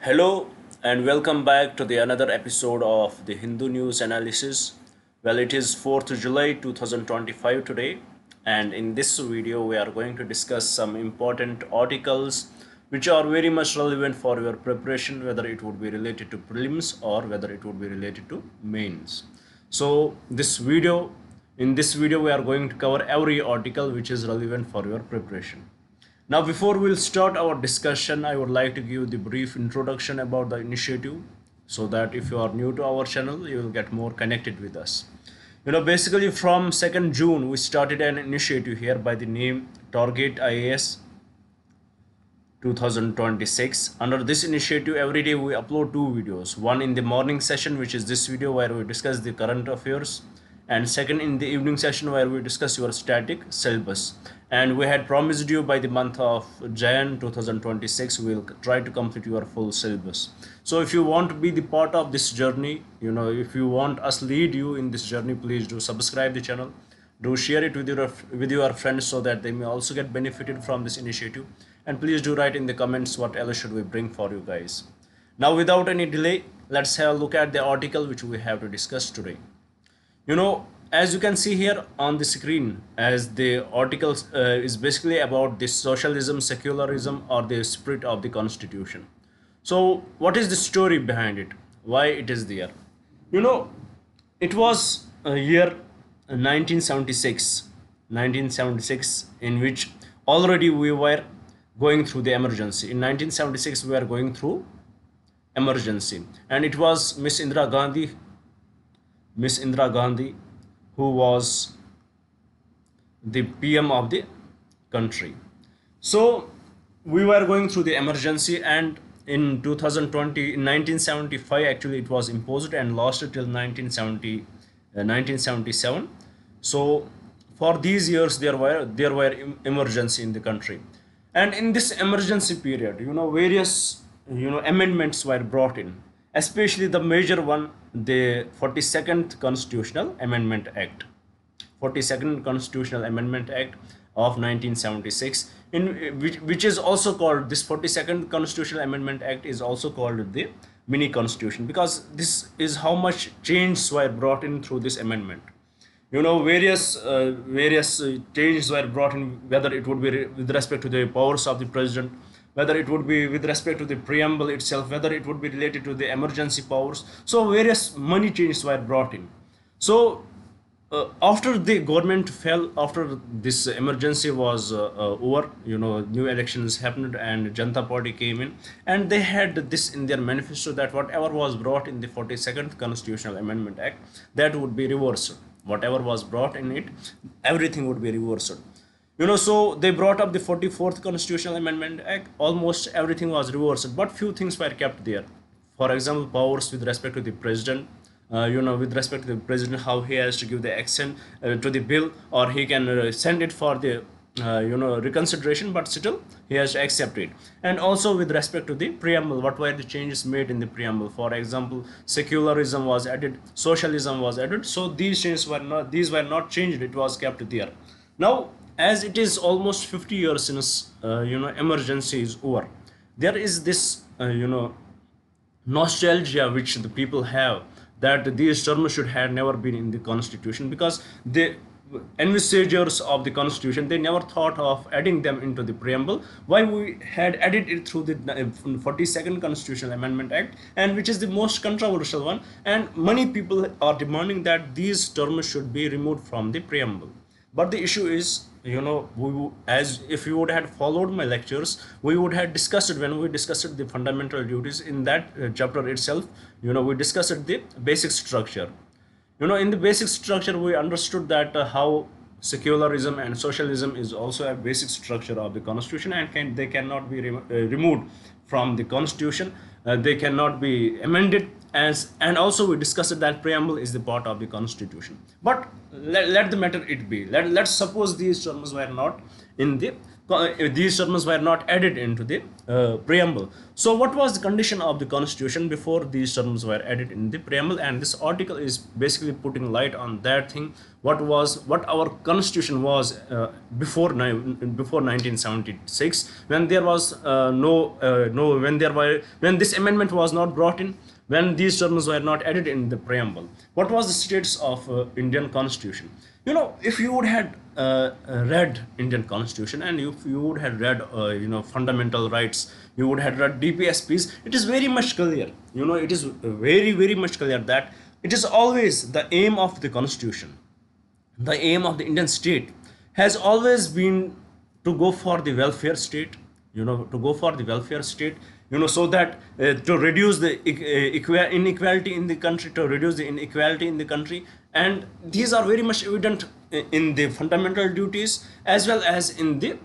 Hello and welcome back to the another episode of the Hindu News Analysis. Well, it is 4th July 2025 today, and in this video we are going to discuss some important articles which are very much relevant for your preparation, whether it would be related to prelims or whether it would be related to mains. So in this video we are going to cover every article which is relevant for your preparation. Now, before we'll start our discussion, I would like to give the brief introduction about the initiative so that if you are new to our channel, you will get more connected with us. Basically from 2nd June, we started an initiative here by the name Target IAS 2026. Under this initiative, every day we upload two videos. One in the morning session, which is this video where we discuss the current affairs, and second in the evening session where we discuss your static syllabus. And we had promised you by the month of Jan 2026 we'll try to complete your full syllabus. So if you want to be the part of this journey, if you want us lead you in this journey, please do subscribe the channel, do share it with your friends so that they may also get benefited from this initiative, and please do write in the comments what else should we bring for you guys. Now, without any delay, let's have a look at the article which we have to discuss today. As you can see here on the screen, as the article is basically about this socialism, secularism, or the spirit of the constitution. So what is the story behind it? Why it is there? It was a year 1976, in which already we were going through the emergency. In 1976, we were going through emergency, and it was Miss Indira Gandhi, who was the PM of the country. So we were going through the emergency, and in 2020, in 1975, actually it was imposed and lasted till 1977. So for these years there were emergency in the country, and in this emergency period, various amendments were brought in, especially the major one, the 42nd Constitutional Amendment Act. 42nd Constitutional Amendment Act of 1976, which is also called, this 42nd Constitutional Amendment Act is also called the mini constitution, because this is how much changes were brought in through this amendment. Various changes were brought in, whether it would be with respect to the powers of the president, whether it would be with respect to the preamble itself, whether it would be related to the emergency powers. So various money changes were brought in. So after the government fell, after this emergency was over, new elections happened and Janata Party came in, and they had this in their manifesto that whatever was brought in the 42nd Constitutional Amendment Act, that would be reversed. Whatever was brought in it, everything would be reversed. So they brought up the 44th Constitutional Amendment Act. Almost everything was reversed, but few things were kept there. For example, powers with respect to the president, with respect to the president, how he has to give the accent to the bill, or he can send it for the reconsideration, but still he has to accept it. And also with respect to the preamble, what were the changes made in the preamble? For example, secularism was added, socialism was added. So these were not changed, it was kept there. Now, as it is almost 50 years since emergency is over, there is this nostalgia which the people have, that these terms should have never been in the constitution, because the envisagers of the constitution, they never thought of adding them into the preamble. Why we had added it through the 42nd Constitutional Amendment Act, and which is the most controversial one, and many people are demanding that these terms should be removed from the preamble. But the issue is, as if you would have followed my lectures, we would have discussed it when we discussed the fundamental duties. In that chapter itself, we discussed the basic structure. In the basic structure, we understood that how secularism and socialism is also a basic structure of the constitution, and they cannot be removed from the constitution. They cannot be amended, and also we discussed that preamble is the part of the constitution. But let the matter it be. Let's suppose these terms were not in the these terms were not added into the preamble. So what was the condition of the constitution before these terms were added in the preamble? And this article is basically putting light on that thing, what our constitution was before 1976, when there was when this amendment was not brought in, when these terms were not added in the preamble. What was the status of Indian constitution? If you would have read Indian constitution, and if you would have read fundamental rights, you would have read DPSPs, it is very much clear, it is very, very much clear that it is always the aim of the constitution, the aim of the Indian state has always been to go for the welfare state, so that to reduce the inequality in the country, and these are very much evident in the fundamental duties as well as in the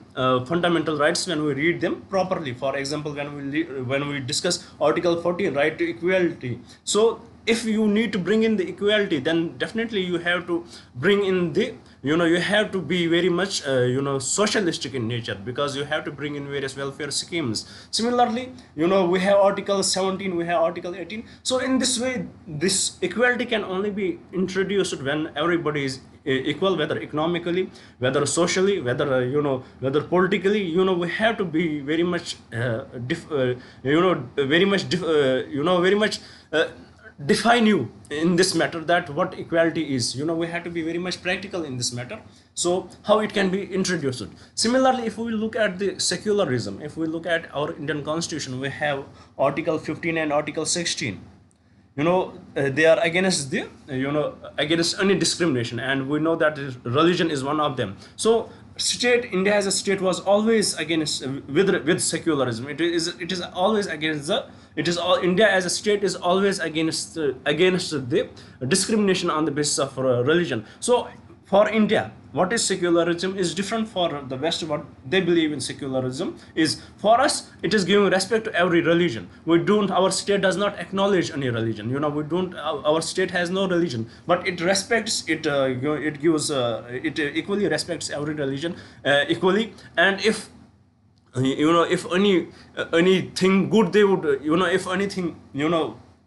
fundamental rights when we read them properly. For example, when we discuss Article 14, right to equality. So if you need to bring in the equality, then definitely you have to bring in the you have to be very much socialistic in nature, because you have to bring in various welfare schemes. Similarly, we have Article 17, we have Article 18. So in this way, this equality can only be introduced when everybody is equal, whether economically, whether socially, whether whether politically. We have to be very much define you in this matter, that what equality is. We have to be very much practical in this matter, so how it can be introduced. Similarly, if we look at the secularism, if we look at our Indian constitution, we have Article 15 and Article 16. They are against the against any discrimination, and we know that religion is one of them. So India as a state was always against with secularism. It is always against India as a state is always against the discrimination on the basis of religion. So for India, what is secularism is different for the West. What they believe in secularism is, for us, it is giving respect to every religion. Our state does not acknowledge any religion. Our state has no religion, but it respects it. It gives it equally respects every religion equally. And if if anything good, they would if anything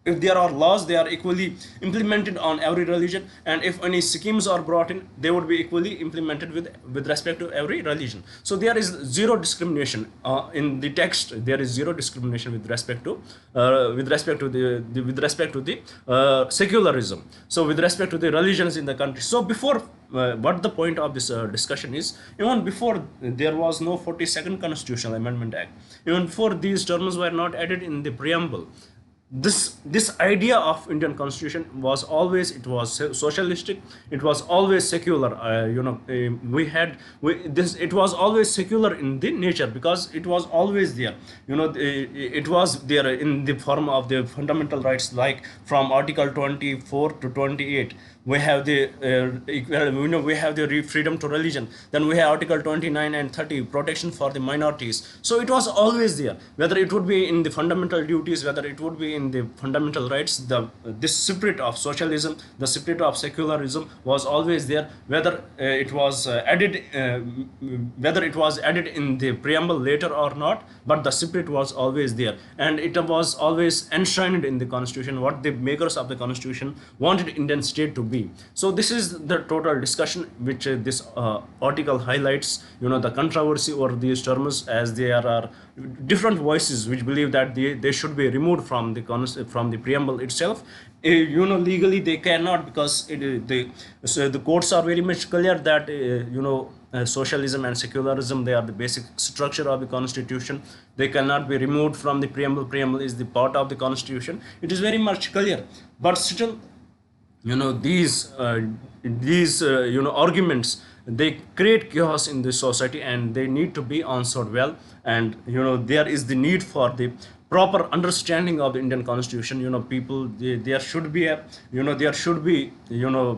if there are laws, they are equally implemented on every religion, and if any schemes are brought in, they would be equally implemented with respect to every religion. So there is zero discrimination in the text. There is zero discrimination with respect to secularism. So with respect to the religions in the country. So before what the point of this discussion is, even before there was no 42nd Constitutional Amendment Act, even before these terms were not added in the preamble, this idea of Indian constitution was always, it was socialistic, it was always secular. It was always secular in the nature, because it was always there. It was there in the form of the fundamental rights, like from Article 24 to 28. We have the we have the freedom to religion. Then we have Article 29 and 30, protection for the minorities. So it was always there, whether it would be in the fundamental duties, whether it would be in the fundamental rights. This spirit of socialism, the spirit of secularism was always there. Whether it was added in the preamble later or not, but the spirit was always there, and it was always enshrined in the constitution, what the makers of the constitution wanted Indian state to be. So this is the total discussion which this article highlights. The controversy over these terms, as there are different voices which believe that they should be removed from the preamble itself. Legally they cannot, because the courts are very much clear that socialism and secularism, they are the basic structure of the constitution. They cannot be removed from the preamble. Preamble is the part of the constitution. It is very much clear, but still these arguments, they create chaos in the society, and they need to be answered well. and there is the need for the proper understanding of the Indian constitution. People, there should be a, there should be,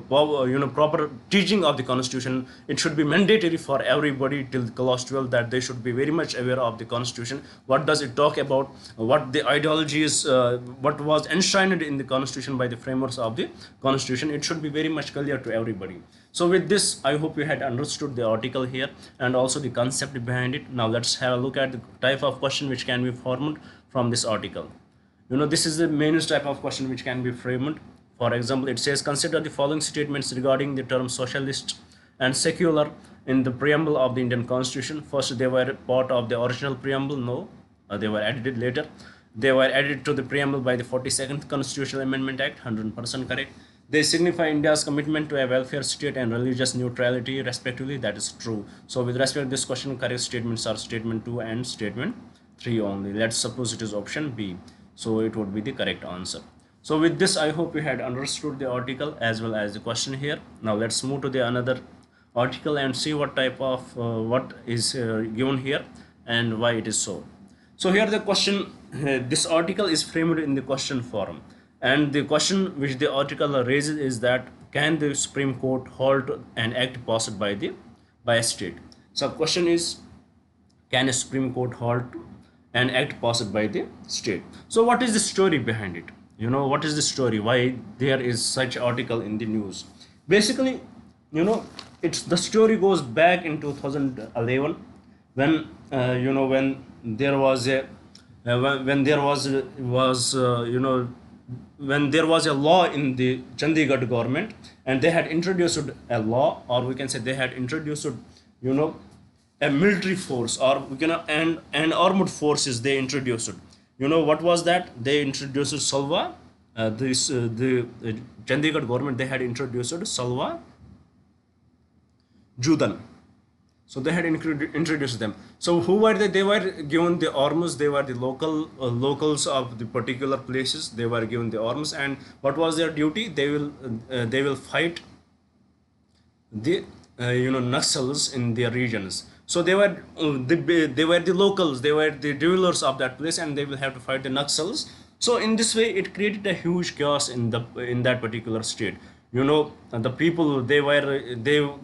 proper teaching of the constitution. It should be mandatory for everybody till class 12, that they should be very much aware of the constitution. What does it talk about, what the ideology is, what was enshrined in the constitution by the framers of the constitution. It should be very much clear to everybody. So with this, I hope you had understood the article here and also the concept behind it. Now let's have a look at the type of question which can be formed from this article. This is the main type of question which can be framed. For example, it says, consider the following statements regarding the term socialist and secular in the preamble of the Indian Constitution. First, they were part of the original preamble. No, they were added later. They were added to the preamble by the 42nd Constitutional Amendment Act. 100% correct. They signify India's commitment to a welfare state and religious neutrality, respectively. That is true. So with respect to this question, correct statements are statement 2 and statement 3 only. Let's suppose it is option B. So it would be the correct answer. So with this, I hope you had understood the article as well as the question here. Now let's move to the another article and see what type of what is given here and why it is so. So here the question, this article is framed in the question form. And the question which the article raises is that, can the Supreme Court halt an act passed by a state? So question is, can a Supreme Court halt an act passed by the state? So what is the story behind it? What is the story? Why there is such article in the news? Basically, it's the story goes back in 2011 when when there was a when there was a law in the Chandigarh government, and they had introduced a law, or we can say they had introduced a military force, or we can and armed forces they introduced. What was that? They introduced Salwa. The Chandigarh government, they had introduced Salwa Judan. So they had introduced them. So who were they? They were given the arms. They were the locals of the particular places. They were given the arms, and what was their duty? They will fight the Naxals in their regions. So they were the locals. They were the rulers of that place, and they will have to fight the Naxals. So in this way, it created a huge chaos in that particular state. The people, they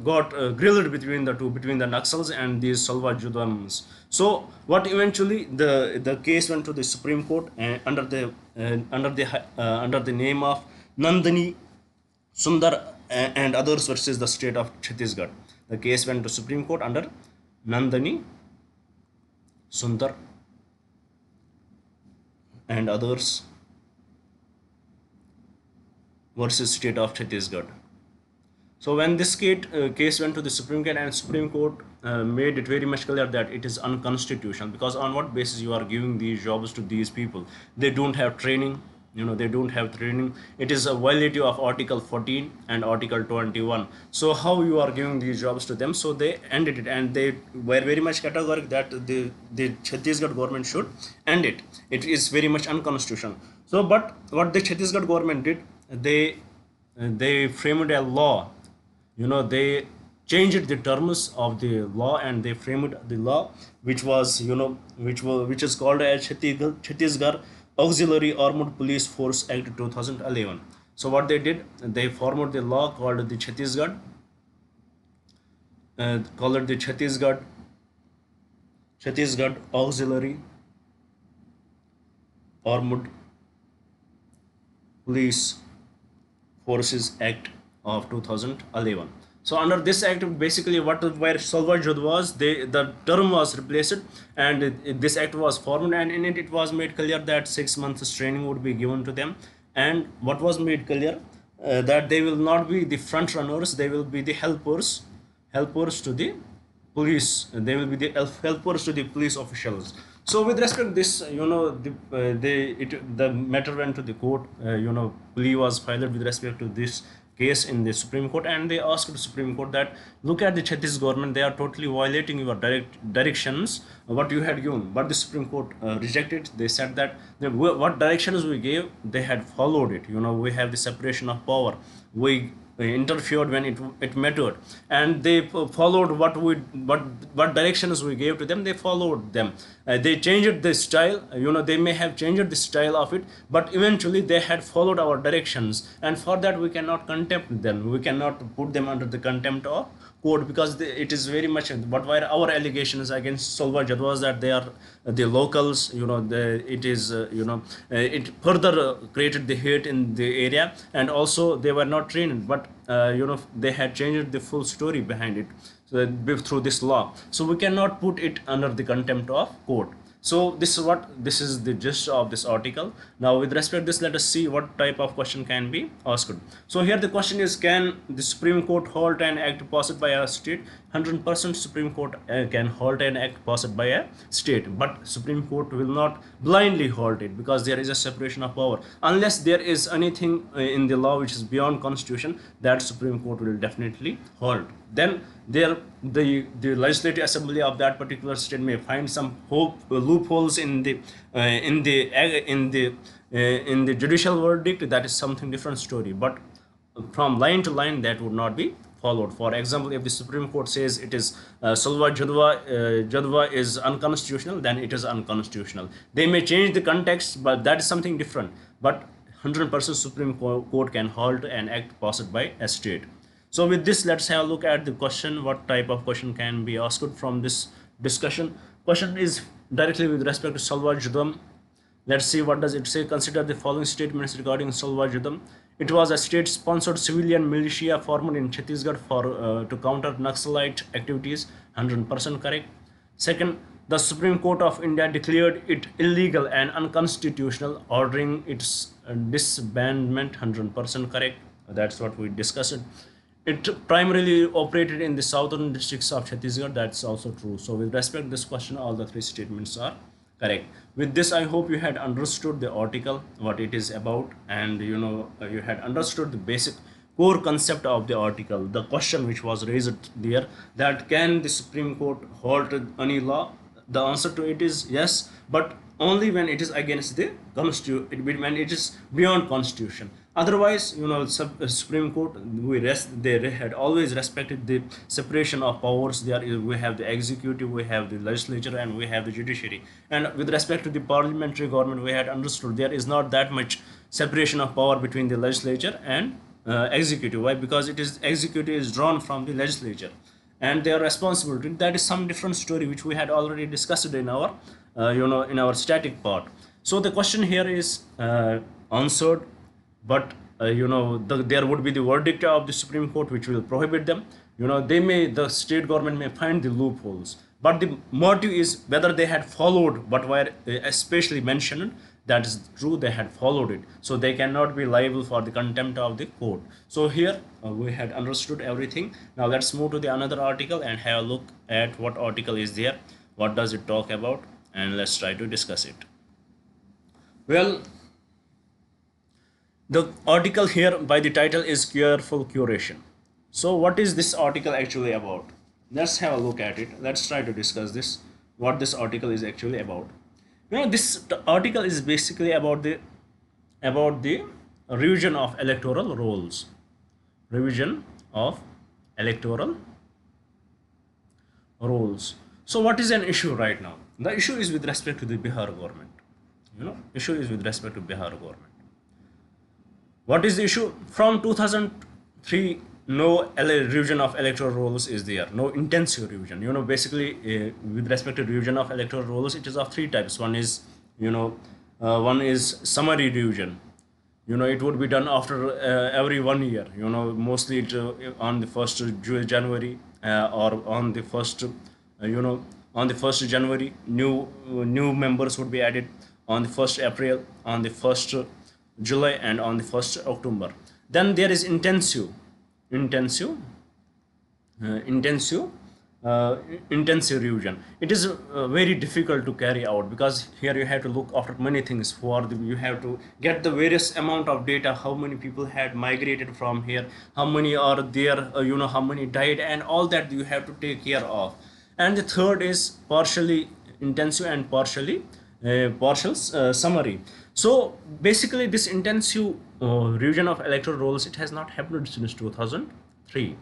got grilled between the Naxals and these Salwa Judams. So what eventually the case went to the Supreme Court under the name of Nandini, Sundar and others versus the state of Chhattisgarh. The case went to Supreme Court under Nandini, Sundar and others versus state of Chhattisgarh. So when this case went to the Supreme Court, and Supreme Court made it very much clear that it is unconstitutional, because on what basis you are giving these jobs to these people? They don't have training. They don't have training. It is a violation of Article 14 and Article 21. So how you are giving these jobs to them? So they ended it, and they were very much categorical that the Chhattisgarh government should end it. It is very much unconstitutional. So, but what the Chhattisgarh government did, they framed a law. They changed the terms of the law, and they framed the law which was which is called as Chhattisgarh Auxiliary Armed Police Force Act 2011. So what they did, they formed the law called the Chhattisgarh Auxiliary Armed Police Forces Act of 2011. So under this act, basically where Salwa Jud was, the term was replaced, and this act was formed, and in it was made clear that 6 months training would be given to them. And what was made clear, that they will not be the front runners, they will be the helpers to the police. They will be the helpers to the police officials. So with respect to this, the matter went to the court. Plea was filed with respect to this case in the Supreme Court, and they asked the Supreme Court that, look at the Chhattisgarh government, they are totally violating your directions what you had given. But the Supreme Court rejected. They said that what directions we gave, they had followed it. We have the separation of power. We interfered when it mattered, and they followed what directions we gave to them. They followed them. They changed the style, they may have changed the style of it, but eventually they had followed our directions, and for that we cannot contempt them. We cannot put them under the contempt of court, because it is very much what were our allegations against Salwa Jadwas, that they are the locals. It further created the hate in the area, and also they were not trained, but they had changed the full story behind it, so through this law. So we cannot put it under the contempt of court. So this is the gist of this article. Now with respect to this, let us see what type of question can be asked. So here the question is, can the Supreme Court halt an act passed by a state? 100% Supreme Court can halt an act passed by a state, but Supreme Court will not blindly halt it, because there is a separation of power. Unless there is anything in the law which is beyond constitution, that Supreme Court will definitely halt. Then the legislative assembly of that particular state may find some loopholes in the judicial verdict. That is something different story, but from line to line that would not be followed. For example, if the Supreme Court says it is Salwa Jadwa is unconstitutional, then it is unconstitutional. They may change the context, but that is something different. But 100% Supreme Court can halt an act passed by a state. So with this, let's have a look at the question. What type of question can be asked from this discussion? Question is directly with respect to Salwa Judam. Let's see what does it say. Consider the following statements regarding Salwa Judam. It was a state-sponsored civilian militia formed in Chhattisgarh to counter Naxalite activities. 100% correct. Second, the Supreme Court of India declared it illegal and unconstitutional, ordering its disbandment. 100% correct. That's what we discussed. It primarily operated in the southern districts of Chhattisgarh. That's also true. So with respect to this question, all the three statements are correct. With this, I hope you had understood the article, what it is about, and you had understood the basic core concept of the article. The question which was raised there, that can the Supreme Court halt any law? The answer to it is yes, but only when it is against the constitution, when it is beyond constitution. Otherwise, Supreme Court, they had always respected the separation of powers. We have the executive, we have the legislature, and we have the judiciary. And with respect to the parliamentary government, we had understood there is not that much separation of power between the legislature and executive. Why? Because executive is drawn from the legislature, and their responsibility. That is some different story which we had already discussed in our in our static part. So the question here is answered, but there would be the verdict of the Supreme Court which will prohibit them. The state government may find the loopholes, but the motive is whether they had followed what were especially mentioned. That is true, they had followed it, so they cannot be liable for the contempt of the court. So here we had understood everything. Now let's move to the another article and have a look at what article is there, what does it talk about, and let's try to discuss it. Well, the article here by the title is Careful Curation. So what is this article actually about? Let's have a look at it. Let's try to discuss this, what this article is actually about. This article is basically about the revision of electoral rolls. Revision of electoral rolls. So what is an issue right now? The issue is with respect to the Bihar government. Issue is with respect to Bihar government. What is the issue? From 2003, no revision of electoral rolls is there, no intensive revision. Basically, with respect to revision of electoral rolls, it is of three types. One is summary revision. It would be done after every 1 year. Mostly on the 1st January or on the 1st on the 1st January, new members would be added. On the 1st April, on the 1st July, and on the 1st October. Then there is intensive revision. It is very difficult to carry out, because here you have to look after many things. You have to get the various amount of data, how many people had migrated from here, how many are there, how many died, and all that you have to take care of. And the third is partially intensive and partial summary. So basically this intensive revision of electoral rolls, it has not happened since 2003.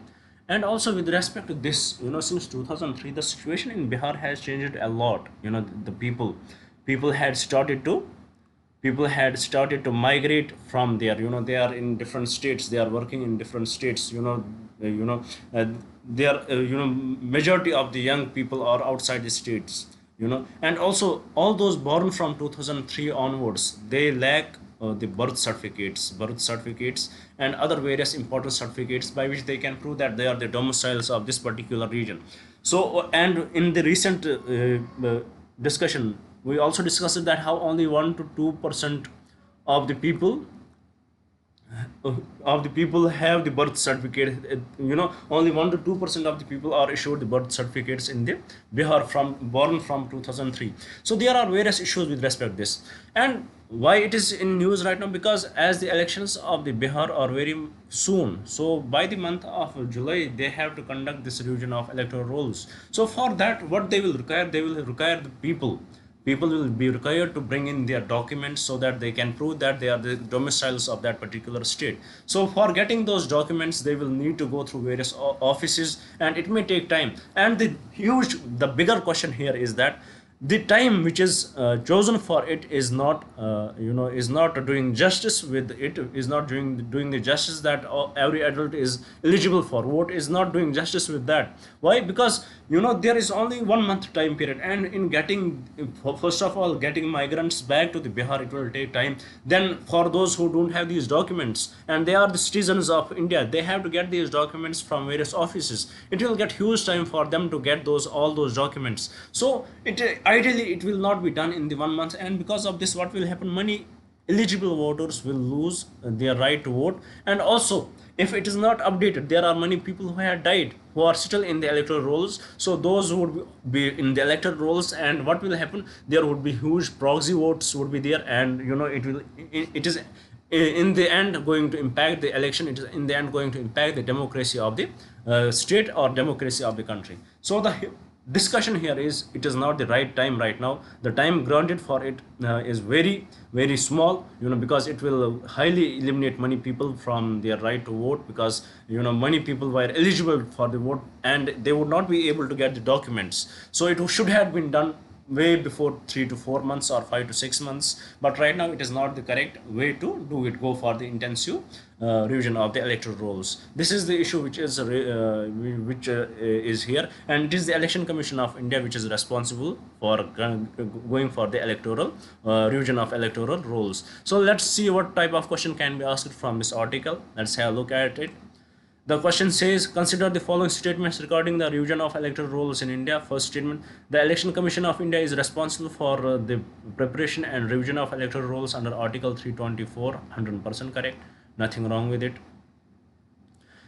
And also with respect to this, since 2003 the situation in Bihar has changed a lot. The people had started to migrate from there. They are in different states, they are working in different states. They are majority of the young people are outside the states. And also all those born from 2003 onwards, they lack the birth certificates and other various important certificates by which they can prove that they are the domiciles of this particular region. So and in the recent discussion, we also discussed that how only 1 to 2% of the people have the birth certificate. Only 1 to 2% of the people are issued the birth certificates in the Bihar from born from 2003. So there are various issues with respect to this. And why it is in news right now? Because as the elections of the Bihar are very soon, so by the month of July they have to conduct this revision of electoral rolls. So for that, what they will require, the people will be required to bring in their documents so that they can prove that they are the domiciles of that particular state. So for getting those documents, they will need to go through various offices, and it may take time. And the bigger question here is that the time which is chosen for it is not is not doing justice with it, is not doing the justice that every adult is eligible for vote, is not doing justice with that. Why? Because there is only 1 month time period, and in getting, first of all, getting migrants back to the Bihar, it will take time. Then for those who don't have these documents and they are the citizens of India, they have to get these documents from various offices. It will get huge time for them to get all those documents. So ideally it will not be done in the 1 month, and because of this, what will happen? Many eligible voters will lose their right to vote. And also, if it is not updated, there are many people who have died who are still in the electoral rolls. So those who would be in the electoral rolls, and what will happen? There would be huge proxy votes would be there, and it is in the end going to impact the election. It is in the end going to impact the democracy of the state or democracy of the country. So the discussion here is, it is not the right time right now. The time granted for it is very very small, because it will highly eliminate many people from their right to vote, because many people were eligible for the vote and they would not be able to get the documents. So it should have been done way before 3 to 4 months or 5 to 6 months, but right now it is not the correct way to do it. Go for the intensive revision of the electoral rolls. This is the issue which is is here, and it is the Election Commission of India which is responsible for going for the electoral revision of electoral rolls. So let's see what type of question can be asked from this article. Let's have a look at it. The question says, consider the following statements regarding the revision of electoral rolls in India. First statement, the Election Commission of India is responsible for the preparation and revision of electoral rolls under Article 324. 100% correct. Nothing wrong with it.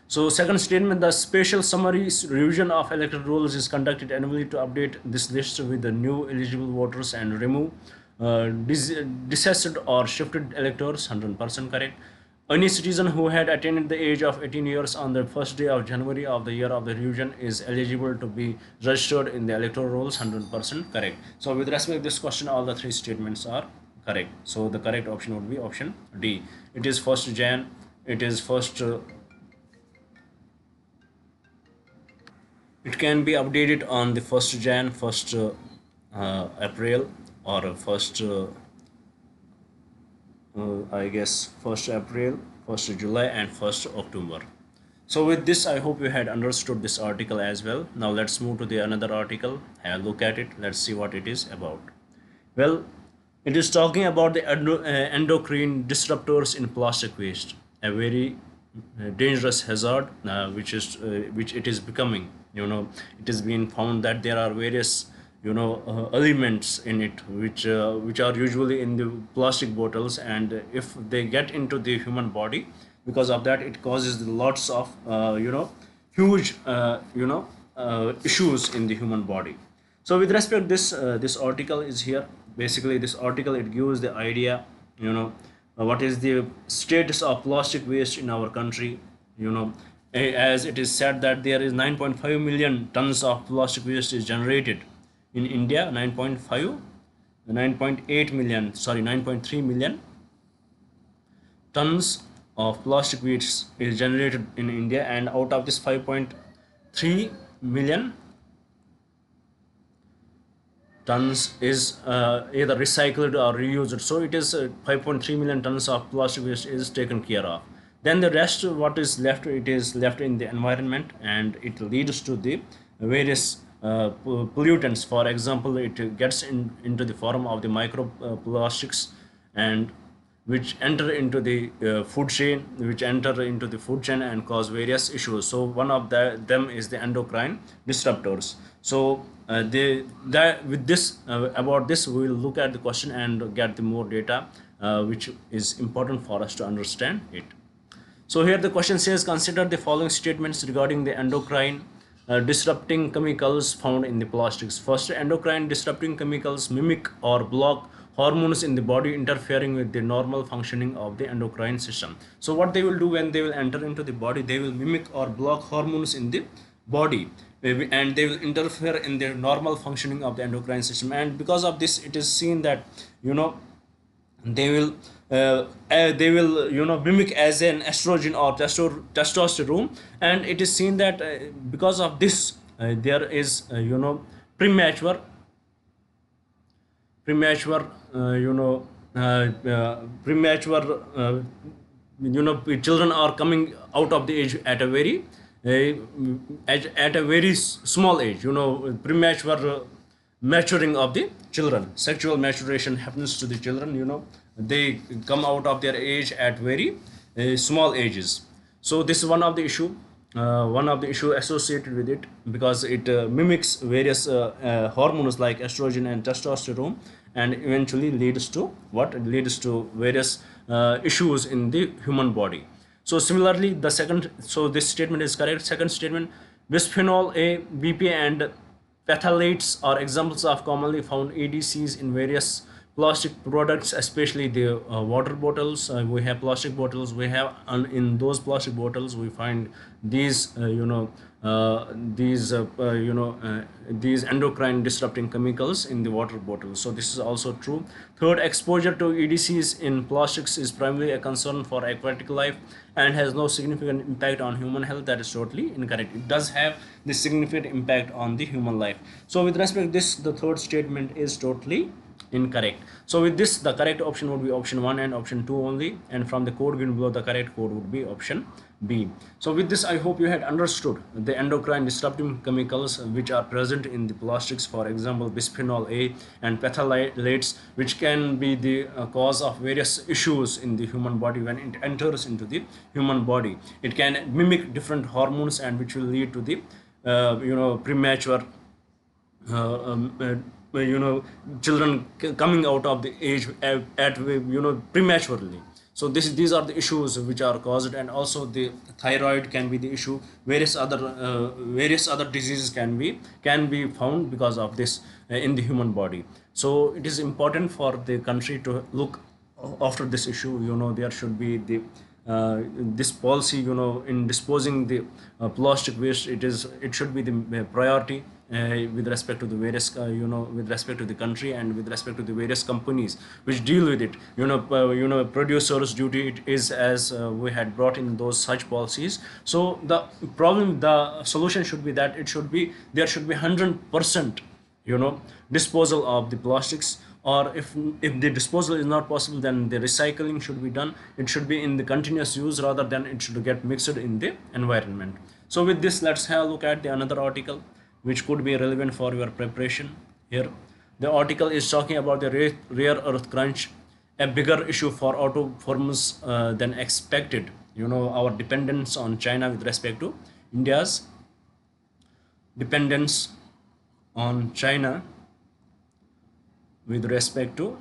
So second statement, the special summary revision of electoral rolls is conducted annually to update this list with the new eligible voters and remove deceased or shifted electors. 100% correct. Any citizen who had attained the age of 18 years on the first day of January of the year of the revision is eligible to be registered in the electoral rolls. 100% correct. So with respect to this question, all the three statements are correct. So the correct option would be option D. It is 1st Jan. It is first. It can be updated on the 1st Jan, 1st April, or 1st. I guess 1st April, 1st July, and 1st October. So with this, I hope you had understood this article as well. Now let's move to the another article. Have a look at it. Let's see what it is about. Well, it is talking about the endocrine disruptors in plastic waste, a very dangerous hazard which it is becoming. It has been found that there are various elements in it which are usually in the plastic bottles, and if they get into the human body, because of that it causes lots of huge issues in the human body. So with respect to this this article is here. Basically this article, it gives the idea what is the status of plastic waste in our country. As it is said that there is 9.5 million tons of plastic waste is generated in India. 9.5 9.8 million, sorry, 9.3 million tons of plastic waste is generated in India, and out of this 5.3 million tons is either recycled or reused. So it is 5.3 million tons of plastic waste is taken care of. Then the rest, what is left, it is left in the environment, and it leads to the various pollutants. For example, it gets into the form of the microplastics, and which enter into the food chain, and cause various issues. So one of them is the endocrine disruptors. So with this about this, we will look at the question and get the more data, which is important for us to understand it. So here the question says, consider the following statements regarding the endocrine disrupting chemicals found in the plastics. First, endocrine disrupting chemicals mimic or block hormones in the body, interfering with the normal functioning of the endocrine system. So what they will do when they will enter into the body, they will mimic or block hormones in the body, and they will interfere in the normal functioning of the endocrine system. And because of this, it is seen that they will mimic as an estrogen or testosterone, and it is seen that because of this there is premature premature premature children are coming out of the age at a very small age. Premature maturing of the children, sexual maturation happens to the children. They come out of their age at very small ages. So this is one of the issue associated with it, because it mimics various hormones like estrogen and testosterone, and eventually leads to various issues in the human body. So similarly, this statement is correct. Second statement, bisphenol A, BPA, and phthalates are examples of commonly found EDCs in various plastic products, especially the water bottles. We have plastic bottles. We have, in those plastic bottles we find these these endocrine disrupting chemicals in the water bottles. So this is also true. Third, exposure to EDCs in plastics is primarily a concern for aquatic life and has no significant impact on human health. That is totally incorrect. It does have the significant impact on the human life. So with respect to this, the third statement is totally incorrect. So with this, the correct option would be option 1 and option 2 only, and from the code given below, the correct code would be option B. So with this, I hope you had understood the endocrine disrupting chemicals which are present in the plastics. For example, bisphenol A and phthalates, which can be the cause of various issues in the human body when it enters into the human body. It can mimic different hormones, and which will lead to the premature children coming out of the age at prematurely. So these are the issues which are caused, and also the thyroid can be the issue. Various other diseases can be found because of this in the human body. So it is important for the country to look after this issue. There should be the this policy, in disposing the plastic waste. It should be the priority with respect to the various with respect to the country, and with respect to the various companies which deal with it. Producers duty it is, as we had brought in those such policies. So the solution should be that there should be 100% disposal of the plastics, or if the disposal is not possible, then the recycling should be done. It should be in the continuous use rather than it should get mixed in the environment. So with this, let's have a look at the another article which could be relevant for your preparation. Here the article is talking about the rare earth crunch, a bigger issue for auto firms than expected. Our dependence on China with respect to India's dependence on China with respect to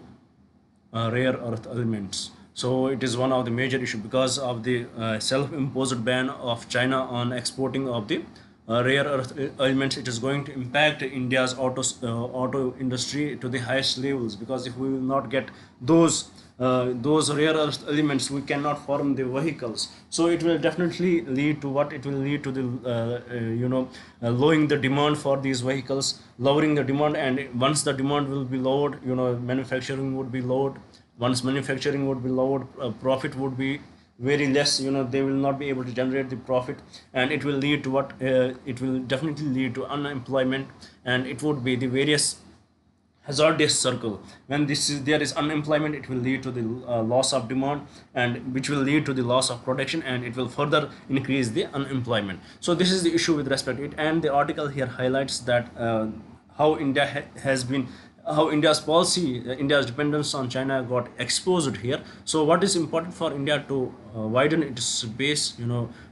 rare earth elements. So it is one of the major issues because of the self-imposed ban of China on exporting of the rare earth elements, it is going to impact India's auto industry to the highest levels, because if we will not get those rare earth elements, we cannot form the vehicles. So it will definitely lead to what? It will lead to the lowering the demand for these vehicles, lowering the demand, and once the demand will be lowered, manufacturing would be lowered. Once manufacturing would be lowered, profit would be very less. They will not be able to generate the profit, and it will lead to what? It will definitely lead to unemployment, and it would be the various hazardous circle. When there is unemployment, it will lead to the loss of demand, and which will lead to the loss of production, and it will further increase the unemployment. So this is the issue with respect to it, and the article here highlights that how has been, how India's policy, India's dependence on China got exposed here. So what is important for India to widen its base,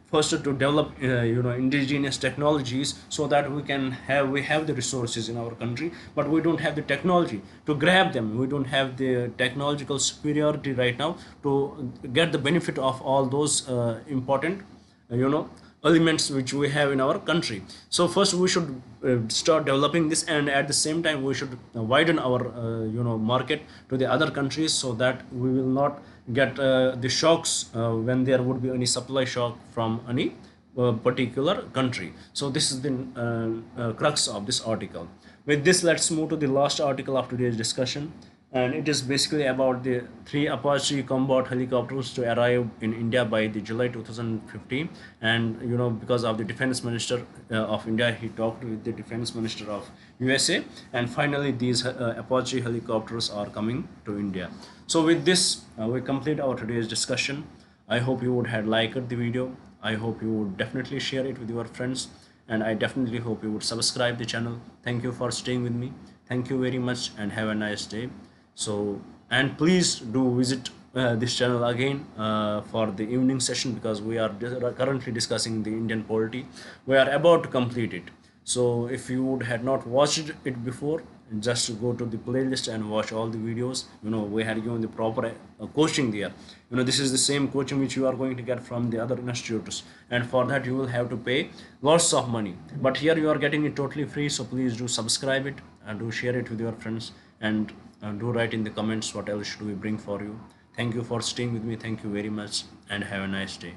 first to develop indigenous technologies, so that we have the resources in our country, but we don't have the technology to grab them. We don't have the technological superiority right now to get the benefit of all those important you know elements which we have in our country. So first we should start developing this, and at the same time we should widen our market to the other countries, so that we will not get the shocks when there would be any supply shock from any particular country. So this is the crux of this article. With this, let's move to the last article of today's discussion, and it is basically about the three Apache combat helicopters to arrive in India by the July 2015. And because of the defense minister of India, he talked with the defense minister of USA, and finally these Apache helicopters are coming to India. So with this, we complete our today's discussion. I hope you would have liked the video. I hope you would definitely share it with your friends, and I definitely hope you would subscribe the channel. Thank you for staying with me. Thank you very much, and have a nice day. So, and please do visit this channel again for the evening session, because we are currently discussing the Indian polity. We are about to complete it. So if you would had not watched it before, just go to the playlist and watch all the videos. We had given the proper coaching there. This is the same coaching which you are going to get from the other institutes, and for that you will have to pay lots of money, but here you are getting it totally free. So please do subscribe it, and do share it with your friends, and do write in the comments what else should we bring for you. Thank you for staying with me. Thank you very much, and have a nice day.